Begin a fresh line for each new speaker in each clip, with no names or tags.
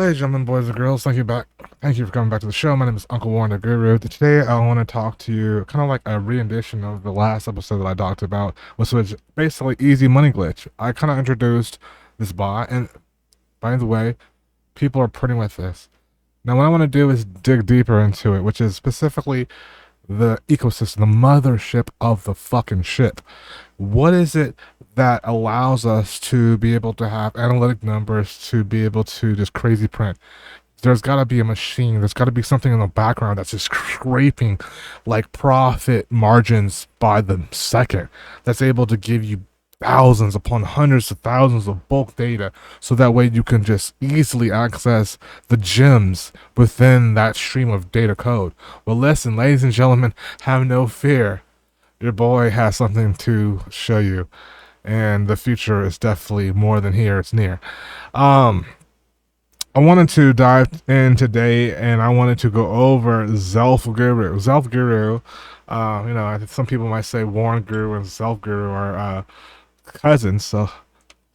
Ladies and gentlemen, boys and girls, Thank you for coming back to the show. My name is Uncle Warren the Guru. Today, I want to talk to you kind of like a rendition of the last episode that I talked about, which was basically Easy Money Glitch. I kind of introduced this bot, and by the way, people are printing with this. Now, what I want to do is dig deeper into it, which is specifically the ecosystem, the mothership of the fucking ship. What is it that allows us to be able to have analytic numbers to be able to just crazy print? There's got to be a machine. There's got to be something in the background that's just scraping like profit margins by the second, that's able to give you thousands upon hundreds of thousands of bulk data, so that way you can just easily access the gems within that stream of data code. Well, listen, ladies and gentlemen, have no fear. Your boy has something to show you, and the future is definitely more than here, it's near. Um, I wanted to dive in today, and I wanted to go over Zelf Guru. Zelf Guru, some people might say Warren Guru and Zelf Guru are cousins, so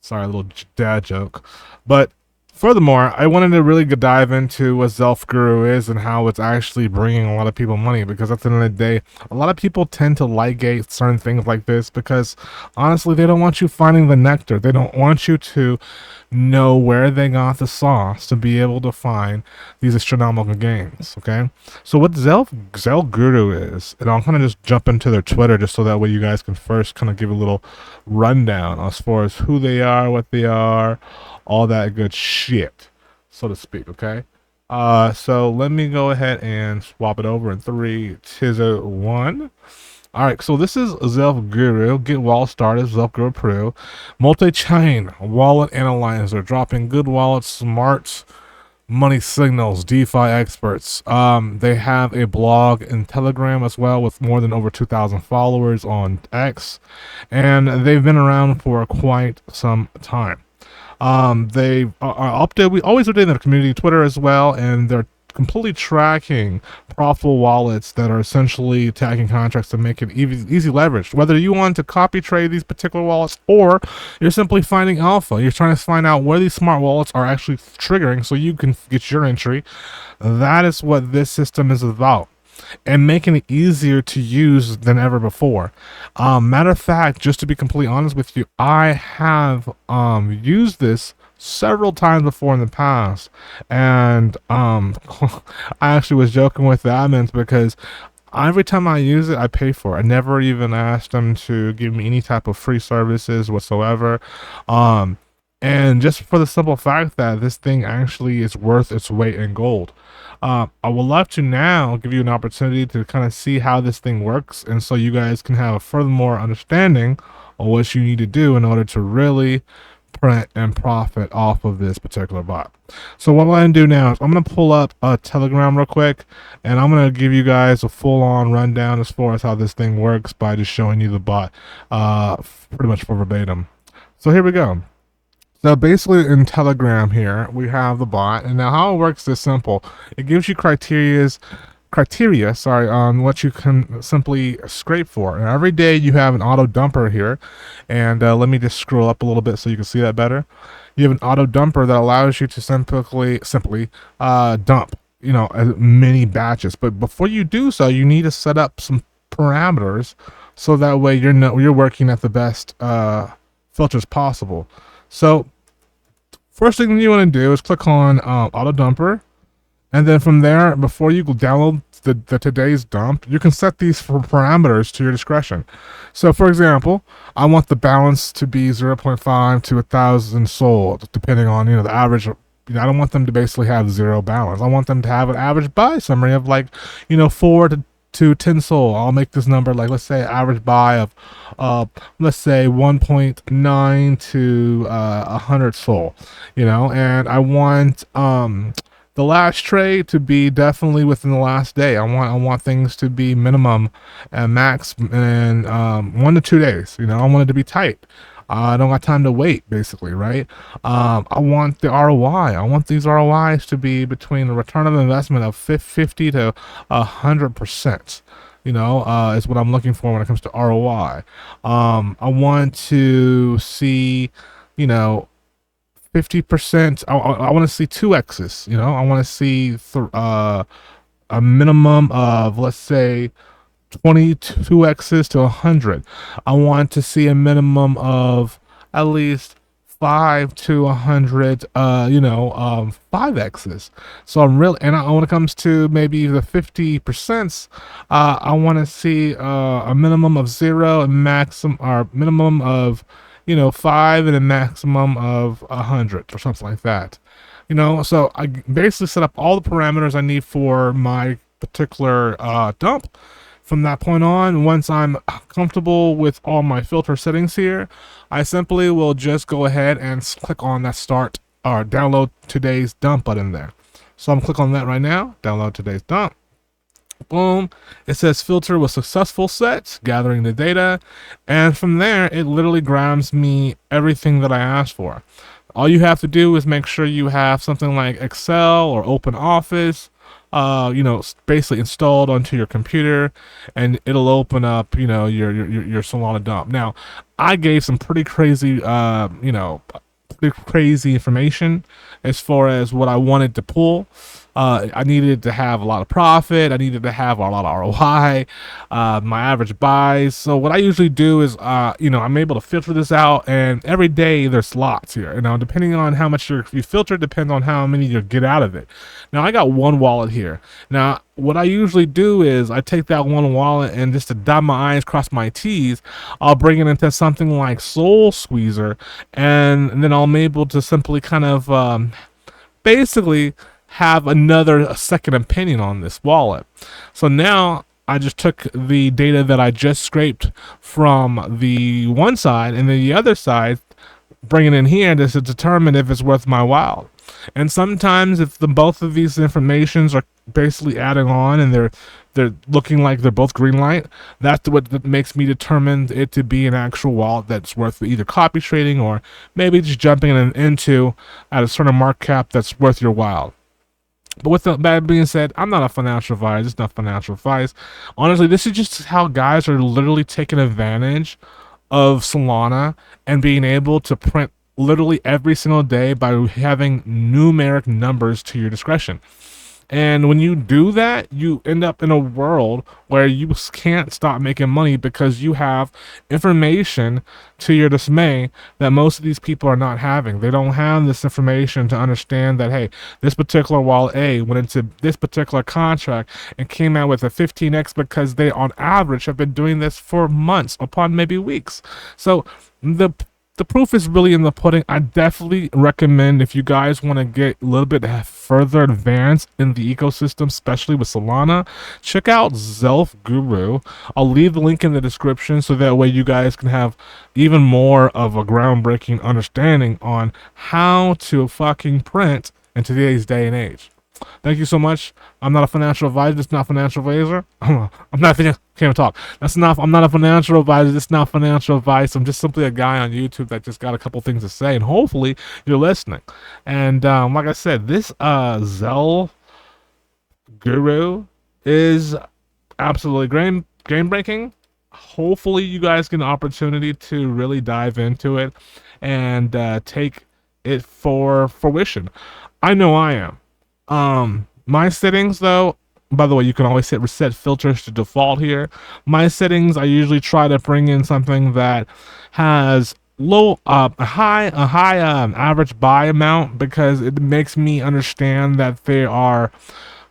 sorry, a little dad joke. But furthermore, I wanted to really dive into what Zelf Guru is and how it's actually bringing a lot of people money, because at the end of the day, a lot of people tend to ligate certain things like this because honestly, they don't want you finding the nectar. They don't want you to know where they got the sauce to be able to find these astronomical gains. Okay, so what Zelf Guru is, and I'll kind of just jump into their Twitter just so that way you guys can first kind of give a little rundown as far as who they are, what they are, all that good shit, so to speak. Okay, so let me go ahead and swap it over in 3, 2, 1. All right, so this is Zelf Guru. Get wallet started, Zelf Guru Pro. Multi-chain wallet analyzer, dropping good wallets, smart money signals, DeFi experts. They have a blog and Telegram as well with more than over 2,000 followers on X, and they've been around for quite some time. They are updated. We always update their community Twitter as well, and they're completely tracking profitable wallets that are essentially tagging contracts to make it easy leverage. Whether you want to copy trade these particular wallets or you're simply finding alpha, you're trying to find out where these smart wallets are actually triggering so you can get your entry. That is what this system is about, and making it easier to use than ever before. Matter of fact, just to be completely honest with you, I have used this several times before in the past, and I actually was joking with the admins because every time I use it, I pay for it. I never even asked them to give me any type of free services whatsoever. And just for the simple fact that this thing actually is worth its weight in gold. I would love to now give you an opportunity to kind of see how this thing works, and so you guys can have a furthermore understanding of what you need to do in order to really print and profit off of this particular bot. So what I'm going to do now is I'm going to pull up a Telegram real quick, and I'm going to give you guys a full-on rundown as far as how this thing works by just showing you the bot pretty much for verbatim. So here we go. So basically in Telegram here, we have the bot, and now how it works is simple. It gives you criteria, on what you can simply scrape for. And every day you have an auto dumper here, and let me just scroll up a little bit so you can see that better. You have an auto dumper that allows you to simply dump, many batches. But before you do so, you need to set up some parameters so that way you're working at the best filters possible. So first thing you want to do is click on auto dumper, and then from there, before you download the today's dump, you can set these for parameters to your discretion. So for example, I want the balance to be 0.5 to 1,000 sold, depending on the average. I don't want them to basically have zero balance. I want them to have an average buy summary of 4 to 10 sold. I'll make this number let's say average buy of let's say 1.9 to 100 sold, and I want the last trade to be definitely within the last day. I want things to be minimum and max in 1 to 2 days. I want it to be tight. I don't got time to wait, basically, right? I want the ROI. I want these ROIs to be between the return of investment of 50 to 100%. Is what I'm looking for when it comes to ROI. I want to see, 50%. I want to see 2x's. You know, I want to see a minimum of, let's say, 22x's to 100. I want to see a minimum of at least 5 to 100 5x's. So I'm really, and when it comes to maybe the 50%, I want to see a minimum of 0 and maximum, or minimum of 5 and a maximum of 100 or something like that. So I basically set up all the parameters I need for my particular dump. From that point on, once I'm comfortable with all my filter settings here, I simply will just go ahead and click on that start or download today's dump button there. So I'm clicking on that right now, download today's dump. Boom, it says filter was successful set, gathering the data, and from there it literally grabs me everything that I asked for. All you have to do is make sure you have something like Excel or Open Office, basically installed onto your computer, and it'll open up, your Solana dump. Now, I gave some pretty crazy, pretty crazy information as far as what I wanted to pull. I needed to have a lot of profit. I needed to have a lot of ROI, my average buys. So what I usually do is, I'm able to filter this out, and every day there's lots here. And now, depending on how much you filter, depends on how many you get out of it. Now, I got one wallet here. Now, what I usually do is I take that one wallet, and just to dot my I's, cross my T's, I'll bring it into something like Soul Squeezer, and then I'm able to simply kind of basically have a second opinion on this wallet. So now I just took the data that I just scraped from the one side, and then the other side, bring it in here to determine if it's worth my while. And sometimes if both of these informations are basically adding on and they're looking like they're both green light, that's what makes me determine it to be an actual wallet that's worth either copy trading or maybe just jumping into at a certain market cap that's worth your while. But with that being said, I'm not a financial advisor. It's not financial advice. Honestly, this is just how guys are literally taking advantage of Solana and being able to print literally every single day by having numeric numbers to your discretion. And when you do that, you end up in a world where you can't stop making money because you have information to your dismay that most of these people are not having. They don't have this information to understand that, hey, this particular wallet A went into this particular contract and came out with a 15x because they, on average, have been doing this for months, upon maybe weeks. So the proof is really in the pudding. I definitely recommend, if you guys want to get a little bit further advanced in the ecosystem, especially with Solana, check out Zelfi. I'll leave the link in the description so that way you guys can have even more of a groundbreaking understanding on how to fucking print in today's day and age. Thank you so much. I'm not a financial advisor. It's not financial advisor. I'm not. Can't even talk. I'm not a financial advisor. It's not financial advice. I'm just simply a guy on YouTube that just got a couple things to say, and hopefully you're listening. And like I said, this Zelfi is absolutely game breaking. Hopefully you guys get an opportunity to really dive into it and take it for fruition. I know I am. My settings though, by the way, you can always hit reset filters to default here. My settings, I usually try to bring in something that has a high average buy amount, because it makes me understand that they are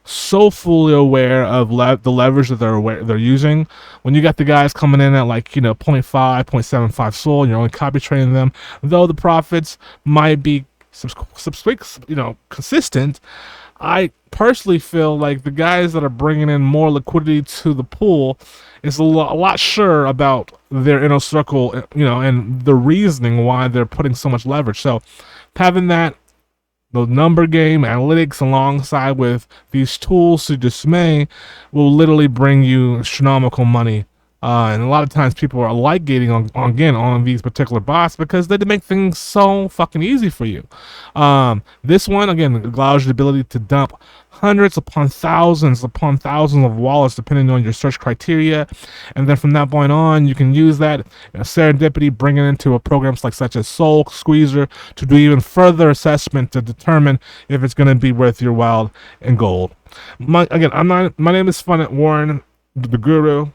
so fully aware of the leverage that they're using. When you got the guys coming in at like 0.5, 0.75 SOL, and you're only copy trading them, though the profits might be consistent, I personally feel like the guys that are bringing in more liquidity to the pool is a lot sure about their inner circle, and the reasoning why they're putting so much leverage. So having the number game analytics alongside with these tools to dismay will literally bring you astronomical money And a lot of times people are like gating on these particular bots because they make things so fucking easy for you. This one, again, allows you the ability to dump hundreds upon thousands of wallets depending on your search criteria, and then from that point on you can use that serendipity, bring it into a programs like such as Soul Squeezer to do even further assessment to determine if it's going to be worth your while in gold. My name is Fun at Warren, the Guru.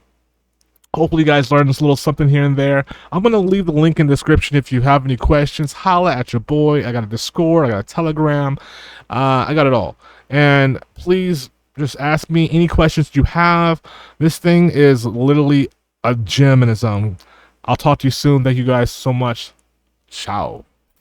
Hopefully you guys learned a little something here and there. I'm going to leave the link in the description if you have any questions. Holla at your boy. I got a Discord. I got a Telegram. I got it all. And please just ask me any questions you have. This thing is literally a gem in its own. I'll talk to you soon. Thank you guys so much. Ciao.